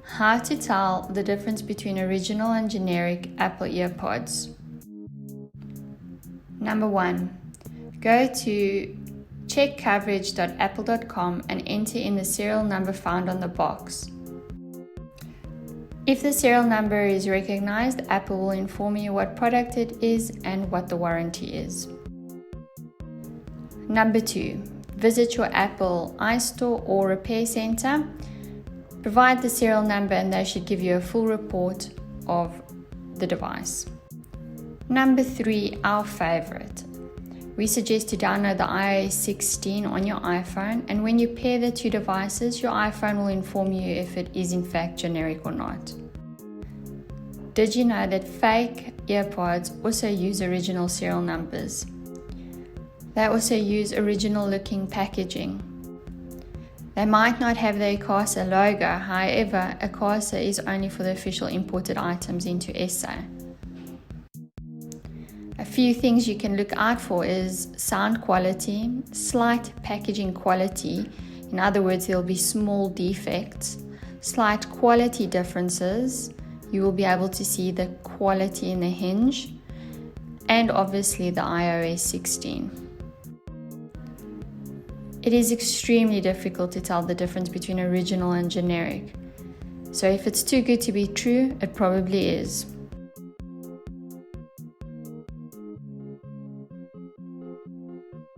How to tell the difference between original and generic Apple AirPods. Number 1. Go to checkcoverage.apple.com and enter in the serial number found on the box. If the serial number is recognized, Apple will inform you what product it is and what the warranty is. Number 2. Visit your Apple iStore or repair center. Provide the serial number and they should give you a full report of the device. Number 3, our favorite. We suggest to download the iOS 16 on your iPhone, and when you pair the two devices, your iPhone will inform you if it is in fact generic or not. Did you know that fake AirPods also use original serial numbers? They also use original looking packaging. They might not have the ICASA logo, however, ICASA is only for the official imported items into SA. A few things you can look out for is sound quality, slight packaging quality, in other words there will be small defects, slight quality differences, you will be able to see the quality in the hinge, and obviously the iOS 16. It is extremely difficult to tell the difference between original and generic. So if it's too good to be true, it probably is.